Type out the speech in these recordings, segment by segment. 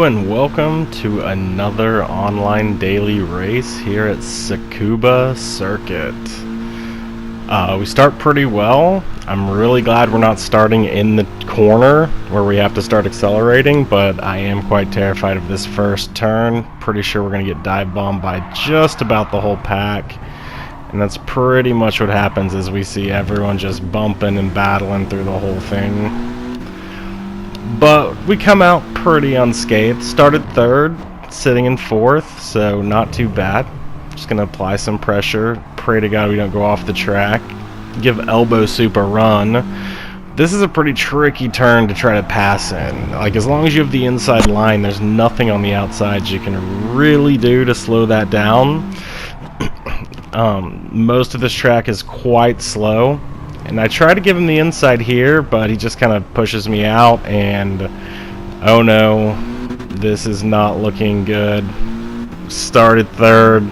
and welcome to another online daily race here at Tsuba Circuit. We start pretty well. I'm really glad we're not starting in the corner where we have to start accelerating, but I am quite terrified of this first turn. Pretty sure we're going to get dive bombed by just about the whole pack. And that's pretty much what happens as we see everyone just bumping and battling through the whole thing. But we come out pretty unscathed. Started third, sitting in fourth, so not too bad. Just going to apply some pressure. Pray to God we don't go off the track. Give Elbow Soup a run. This is a pretty tricky turn to try to pass in. Like, as long as you have the inside line, there's nothing on the outside you can really do to slow that down. Most of this track is quite slow. And I try to give him the inside here, but he just kind of pushes me out, and oh no, this is not looking good. Started third,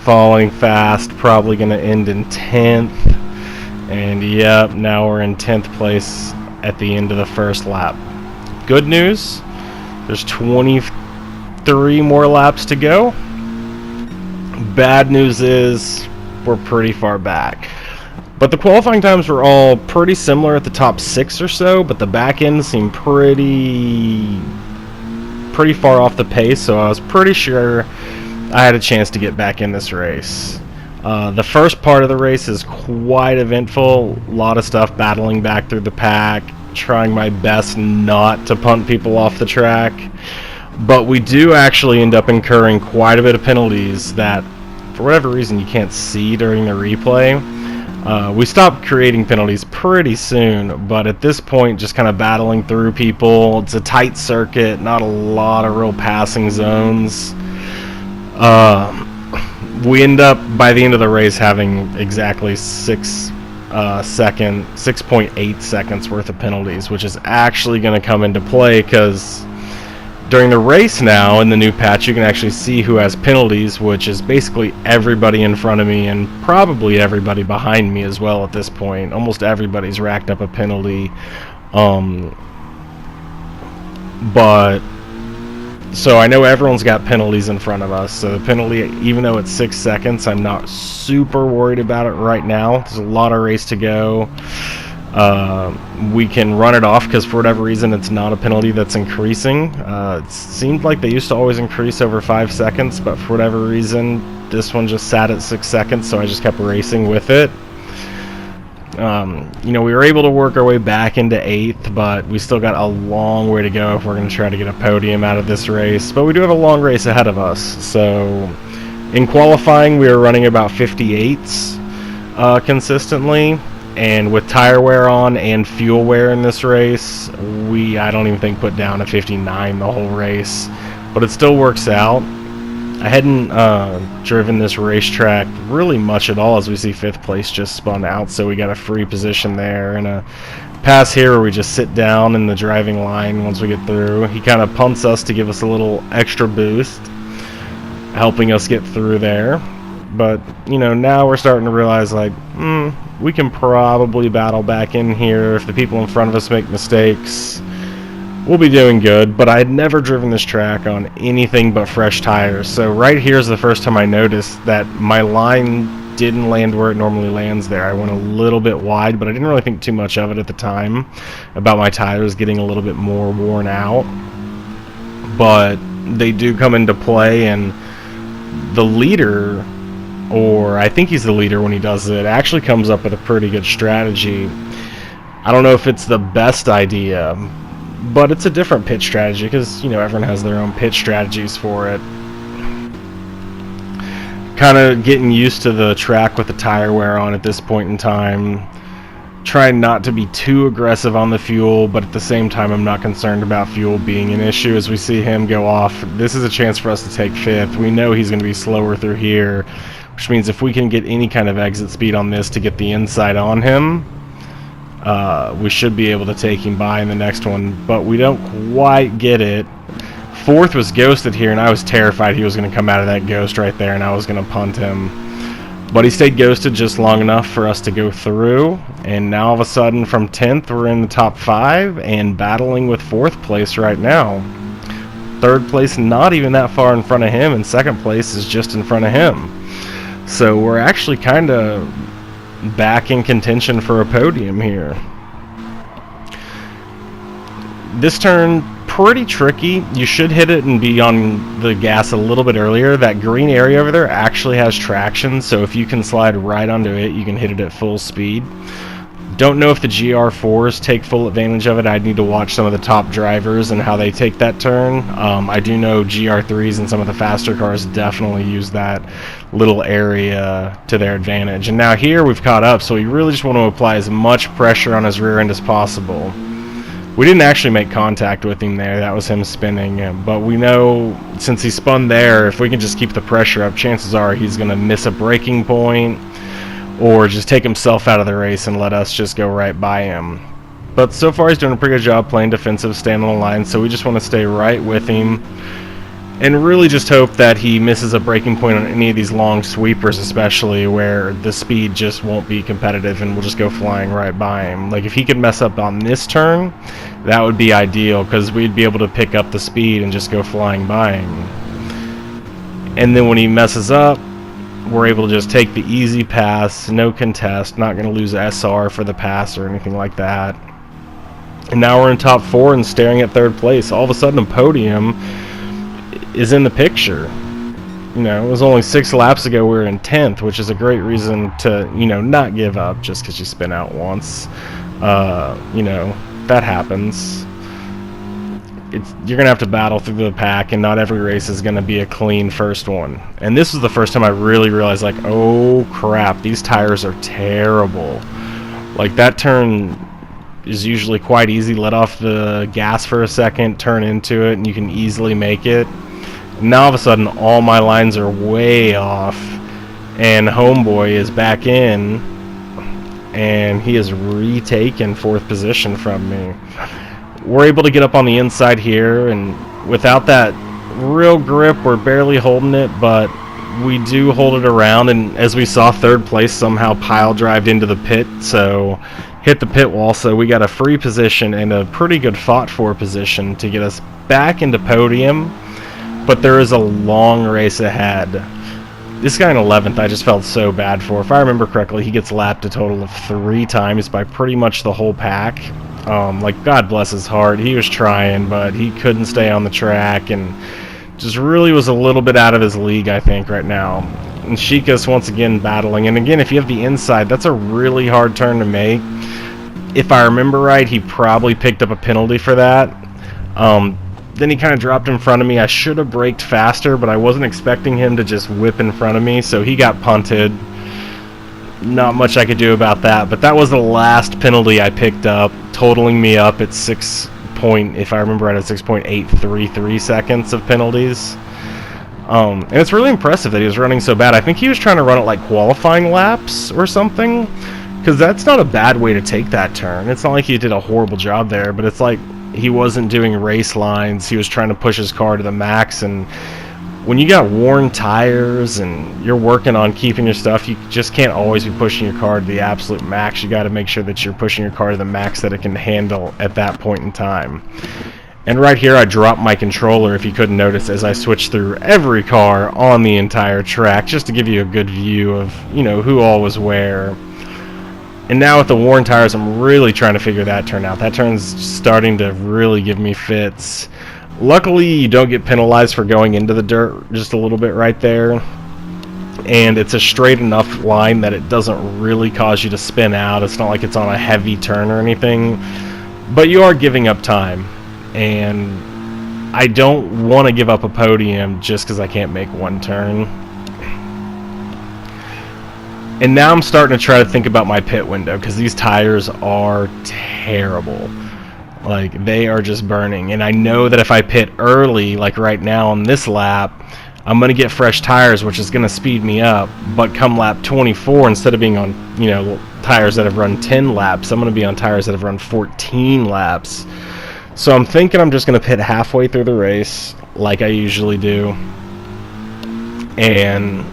falling fast, probably going to end in 10th. And yep, now we're in 10th place at the end of the first lap. Good news, there's 23 more laps to go. Bad news is we're pretty far back. But the qualifying times were all pretty similar at the top 6 or so, but the back end seemed pretty far off the pace, so I was pretty sure I had a chance to get back in this race. The first part of the race is quite eventful, a lot of stuff battling back through the pack, trying my best not to punt people off the track, but we do actually end up incurring quite a bit of penalties that, for whatever reason, you can't see during the replay. We stopped creating penalties pretty soon, but at this point, just kind of battling through people. It's a tight circuit, not a lot of real passing zones. We end up, by the end of the race, having exactly 6.8 seconds worth of penalties, which is actually going to come into play because during the race now, in the new patch, you can actually see who has penalties, which is basically everybody in front of me and probably everybody behind me as well at this point. Almost everybody's racked up a penalty. So I know everyone's got penalties in front of us. So the penalty, even though it's 6 seconds, I'm not super worried about it right now. There's a lot of race to go. We can run it off because for whatever reason it's not a penalty that's increasing. It seemed like they used to always increase over 5 seconds, but for whatever reason this one just sat at 6 seconds, so I just kept racing with it. We were able to work our way back into 8th, but we still got a long way to go if we're going to try to get a podium out of this race. But we do have a long race ahead of us. So in qualifying we were running about 58s consistently. And with tire wear on and fuel wear in this race, I don't even think put down a 59 the whole race. But it still works out. I hadn't driven this racetrack really much at all, as we see 5th place just spun out, so we got a free position there. And a pass here where we just sit down in the driving line once we get through. He kind of punts us to give us a little extra boost, helping us get through there. But, now we're starting to realize, like, we can probably battle back in here. If the people in front of us make mistakes, we'll be doing good. But I had never driven this track on anything but fresh tires. So right here is the first time I noticed that my line didn't land where it normally lands there. I went a little bit wide, but I didn't really think too much of it at the time about my tires getting a little bit more worn out. But they do come into play, and the leader, or I think he's the leader when he does it, actually comes up with a pretty good strategy. I don't know if it's the best idea, but it's a different pitch strategy because, everyone has their own pitch strategies for it. Kind of getting used to the track with the tire wear on at this point in time. Trying not to be too aggressive on the fuel, but at the same time I'm not concerned about fuel being an issue. As we see him go off, this is a chance for us to take 5th. We know he's going to be slower through here, which means if we can get any kind of exit speed on this to get the inside on him, we should be able to take him by in the next one, but we don't quite get it. 4th was ghosted here, and I was terrified he was going to come out of that ghost right there, and I was going to punt him. But he stayed ghosted just long enough for us to go through, and now all of a sudden from 10th we're in the top 5 and battling with 4th place right now. Third place, not even that far in front of him, and second place is just in front of him. So we're actually kind of back in contention for a podium here. This turn, pretty tricky. You should hit it and be on the gas a little bit earlier. That green area over there actually has traction, so if you can slide right onto it, you can hit it at full speed. Don't know if the GR4s take full advantage of it. I'd need to watch some of the top drivers and how they take that turn. I do know GR3s and some of the faster cars definitely use that little area to their advantage. And now here we've caught up, so we really just want to apply as much pressure on his rear end as possible. We didn't actually make contact with him there. That was him spinning. But we know since he spun there, if we can just keep the pressure up, chances are he's going to miss a braking point or just take himself out of the race and let us just go right by him. But so far he's doing a pretty good job playing defensive, staying on the line, so we just want to stay right with him and really just hope that he misses a braking point on any of these long sweepers, especially where the speed just won't be competitive and we'll just go flying right by him. Like if he could mess up on this turn, that would be ideal, because we'd be able to pick up the speed and just go flying by him. And then when he messes up, we're able to just take the easy pass, no contest, not going to lose SR for the pass or anything like that. And now we're in top 4 and staring at third place. All of a sudden a podium is in the picture. You know, it was only 6 laps ago we were in 10th, which is a great reason to, you know, not give up just because you spin out once. You know, that happens. You're going to have to battle through the pack, and not every race is going to be a clean first one. And this was the first time I really realized, like, oh crap, these tires are terrible. Like, that turn is usually quite easy. Let off the gas for a second, turn into it, and you can easily make it. Now all of a sudden all my lines are way off, and homeboy is back in, and he has retaken 4th position from me. We're able to get up on the inside here, and without that real grip we're barely holding it, but we do hold it around. And as we saw, 3rd place somehow pile drived into the pit, so hit the pit wall, so we got a free position and a pretty good fought for position to get us back into podium. But there is a long race ahead. This guy in 11th I just felt so bad for. If I remember correctly, he gets lapped a total of 3 times by pretty much the whole pack. Like, God bless his heart, he was trying, but he couldn't stay on the track and just really was a little bit out of his league, I think, right now. And Sheikah's once again battling, and again, if you have the inside, that's a really hard turn to make. If I remember right, he probably picked up a penalty for that. Then he kind of dropped in front of me. I should have braked faster, but I wasn't expecting him to just whip in front of me, so he got punted. Not much I could do about that, but that was the last penalty I picked up, totaling me up at if I remember right, at 6.833 seconds of penalties. And it's really impressive that he was running so bad. I think he was trying to run it like qualifying laps or something, because that's not a bad way to take that turn. It's not like he did a horrible job there, but it's like he wasn't doing race lines. He was trying to push his car to the max, and when you got worn tires and you're working on keeping your stuff, you just can't always be pushing your car to the absolute max. You got to make sure that you're pushing your car to the max that it can handle at that point in time. And right here I dropped my controller, if you couldn't notice, as I switched through every car on the entire track, just to give you a good view of, you know, who all was where. And now with the worn tires, I'm really trying to figure that turn out. That turn's starting to really give me fits. Luckily, you don't get penalized for going into the dirt just a little bit right there. And it's a straight enough line that it doesn't really cause you to spin out. It's not like it's on a heavy turn or anything. But you are giving up time. And I don't want to give up a podium just because I can't make one turn. And now I'm starting to try to think about my pit window, because these tires are terrible. Like, they are just burning. And I know that if I pit early, like right now on this lap, I'm going to get fresh tires, which is going to speed me up. But come lap 24, instead of being on, you know, tires that have run 10 laps, I'm going to be on tires that have run 14 laps. So I'm thinking I'm just going to pit halfway through the race, like I usually do, and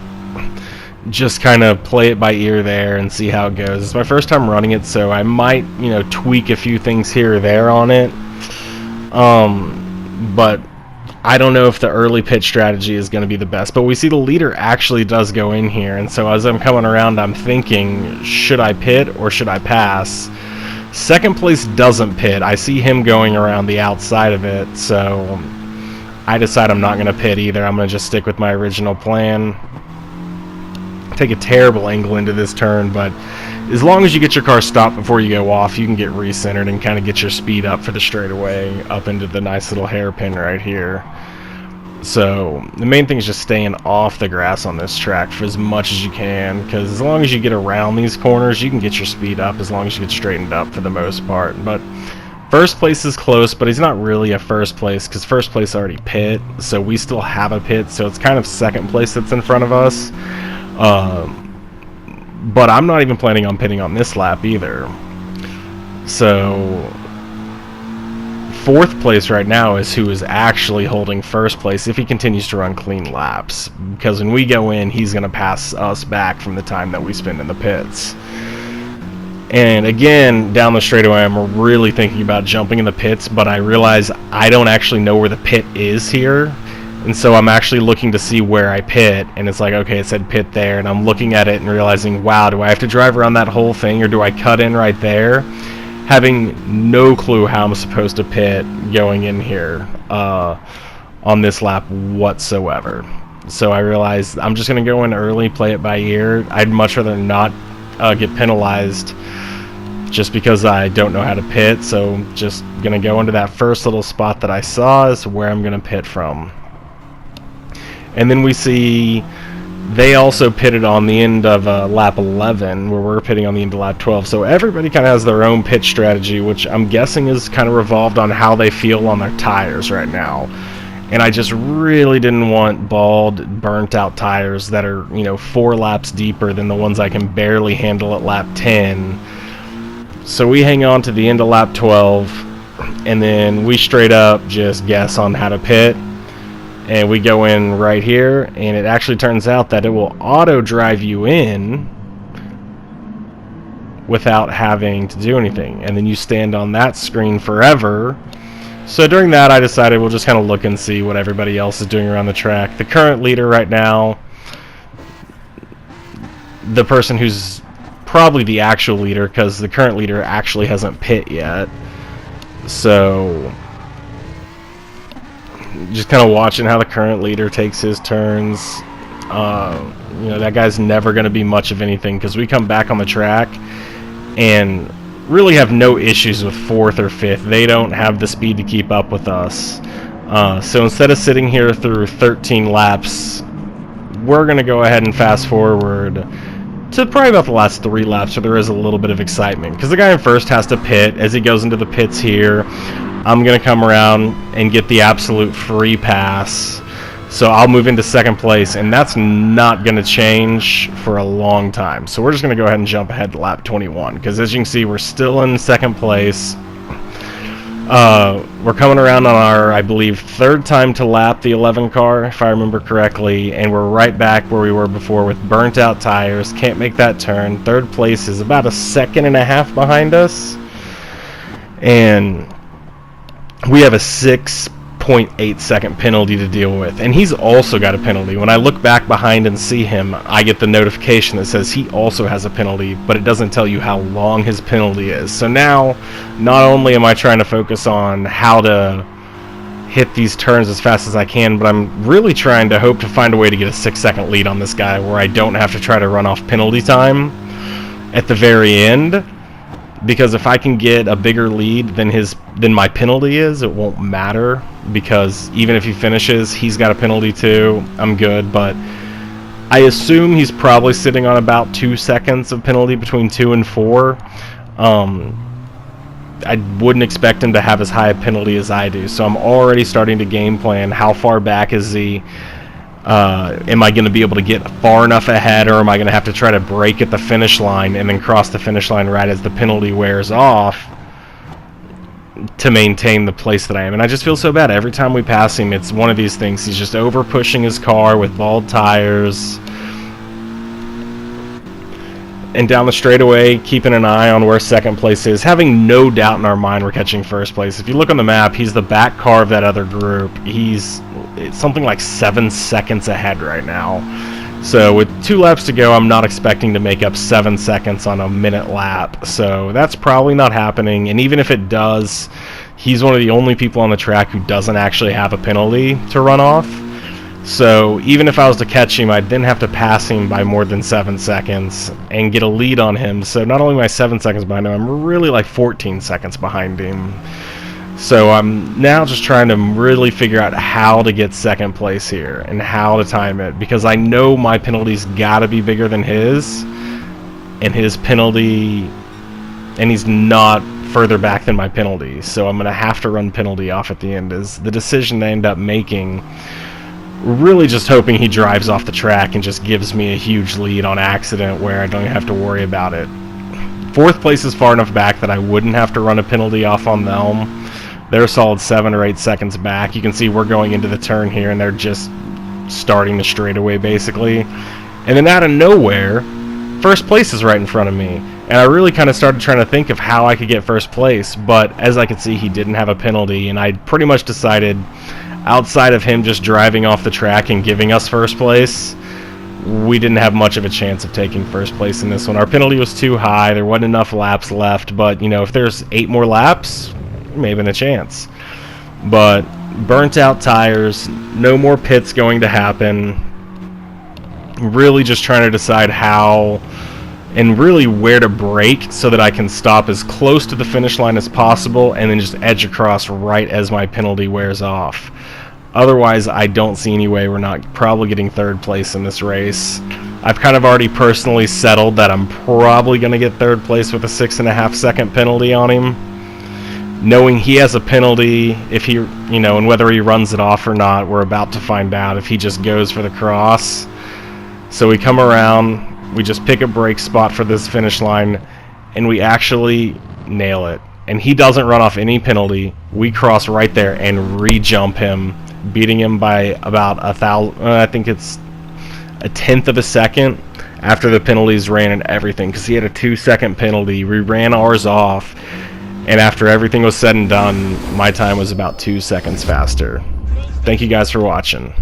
just kind of play it by ear there and see how it goes. It's my first time running it, so I might, you know, tweak a few things here or there on it. But I don't know if the early pit strategy is going to be the best, but we see the leader actually does go in here, and so as I'm coming around, I'm thinking, should I pit or should I pass? Second place doesn't pit. I see him going around the outside of it, so I decide I'm not going to pit either. I'm going to just stick with my original plan. Take a terrible angle into this turn, but as long as you get your car stopped before you go off, you can get recentered and kind of get your speed up for the straightaway up into the nice little hairpin right here. So the main thing is just staying off the grass on this track for as much as you can, because as long as you get around these corners, you can get your speed up as long as you get straightened up for the most part. But first place is close, but he's not really a first place because first place already pit, so we still have a pit, so it's kind of second place that's in front of us. But I'm not even planning on pitting on this lap either. So fourth place right now is who is actually holding first place if he continues to run clean laps, because when we go in, he's going to pass us back from the time that we spend in the pits. And again, down the straightaway, I'm really thinking about jumping in the pits, but I realize I don't actually know where the pit is here. And so I'm actually looking to see where I pit, and it's like, okay, it said pit there, and I'm looking at it and realizing, wow, do I have to drive around that whole thing, or do I cut in right there? Having no clue how I'm supposed to pit going in here on this lap whatsoever. So I realized I'm just going to go in early, play it by ear. I'd much rather not get penalized just because I don't know how to pit, so just going to go into that first little spot that I saw is where I'm going to pit from. And then we see they also pitted on the end of lap 11, where we're pitting on the end of lap 12. So everybody kind of has their own pit strategy, which I'm guessing is kind of revolved on how they feel on their tires right now. And I just really didn't want bald, burnt-out tires that are, 4 laps deeper than the ones I can barely handle at lap 10. So we hang on to the end of lap 12, and then we straight up just guess on how to pit. And we go in right here, and it actually turns out that it will auto drive you in without having to do anything. And then you stand on that screen forever. So during that, I decided we'll just kind of look and see what everybody else is doing around the track. The current leader right now, the person who's probably the actual leader, because the current leader actually hasn't pit yet. So just kind of watching how the current leader takes his turns. That guy's never going to be much of anything, because we come back on the track and really have no issues with 4th or 5th. They don't have the speed to keep up with us. So instead of sitting here through 13 laps, we're going to go ahead and fast forward to probably about the last 3 laps, where there is a little bit of excitement, because the guy in first has to pit. As he goes into the pits here, I'm going to come around and get the absolute free pass. So I'll move into second place, and that's not going to change for a long time. So we're just going to go ahead and jump ahead to lap 21, because as you can see, we're still in second place. We're coming around on our, I believe, 3rd time to lap the 11 car, if I remember correctly, and we're right back where we were before with burnt out tires. Can't make that turn. 3rd place is about a 1.5 behind us, and we have a 6.8 second penalty to deal with, and he's also got a penalty. When I look back behind and see him, I get the notification that says he also has a penalty, but it doesn't tell you how long his penalty is. So now, not only am I trying to focus on how to hit these turns as fast as I can, but I'm really trying to hope to find a way to get a 6-second lead on this guy where I don't have to try to run off penalty time at the very end. Because if I can get a bigger lead than my penalty is, it won't matter, because even if he finishes, he's got a penalty too. I'm good, but I assume he's probably sitting on about 2 seconds of penalty between 2 and 4. I wouldn't expect him to have as high a penalty as I do, so I'm already starting to game plan how far back is he. Am I going to be able to get far enough ahead, or am I going to have to try to break at the finish line and then cross the finish line right as the penalty wears off to maintain the place that I am? And I just feel so bad. Every time we pass him, it's one of these things. He's just over pushing his car with bald tires. and down the straightaway, keeping an eye on where second place is, having no doubt in our mind we're catching first place. If you look on the map, he's the back car of that other group. It's something like 7 seconds ahead right now. So with 2 laps to go, I'm not expecting to make up 7 seconds on a minute lap. So that's probably not happening. And even if it does, he's one of the only people on the track who doesn't actually have a penalty to run off. So even if I was to catch him, I'd then have to pass him by more than 7 seconds and get a lead on him. So not only am I 7 seconds behind him, I'm really like 14 seconds behind him. So I'm now just trying to really figure out how to get second place here and how to time it, because I know my penalty's got to be bigger than his, and his penalty, and he's not further back than my penalty. So I'm going to have to run penalty off at the end is the decision I end up making. Really just hoping he drives off the track and just gives me a huge lead on accident where I don't even have to worry about it. 4th place is far enough back that I wouldn't have to run a penalty off on them. They're a solid 7 or 8 seconds back. You can see we're going into the turn here and they're just starting the straightaway basically. And then out of nowhere, first place is right in front of me. And I really kind of started trying to think of how I could get first place, but as I could see, he didn't have a penalty, and I pretty much decided, outside of him just driving off the track and giving us first place, we didn't have much of a chance of taking first place in this one. Our penalty was too high, there wasn't enough laps left, but you know, if there's 8 more laps, maybe a chance. But burnt out tires, no more pits going to happen. Really just trying to decide how and really where to brake so that I can stop as close to the finish line as possible and then just edge across right as my penalty wears off. Otherwise, I don't see any way we're not probably getting 3rd place in this race. I've kind of already personally settled that I'm probably going to get 3rd place with a 6.5 second penalty on him. Knowing he has a penalty, if he, you know, and whether he runs it off or not, we're about to find out if he just goes for the cross. So we come around, we just pick a brake spot for this finish line, and we actually nail it. And he doesn't run off any penalty. We cross right there and re-jump him, beating him by about I think it's a 1/10 of a second after the penalties ran and everything, because he had a 2-second penalty. We ran ours off, and after everything was said and done, my time was about 2 seconds faster. Thank you guys for watching.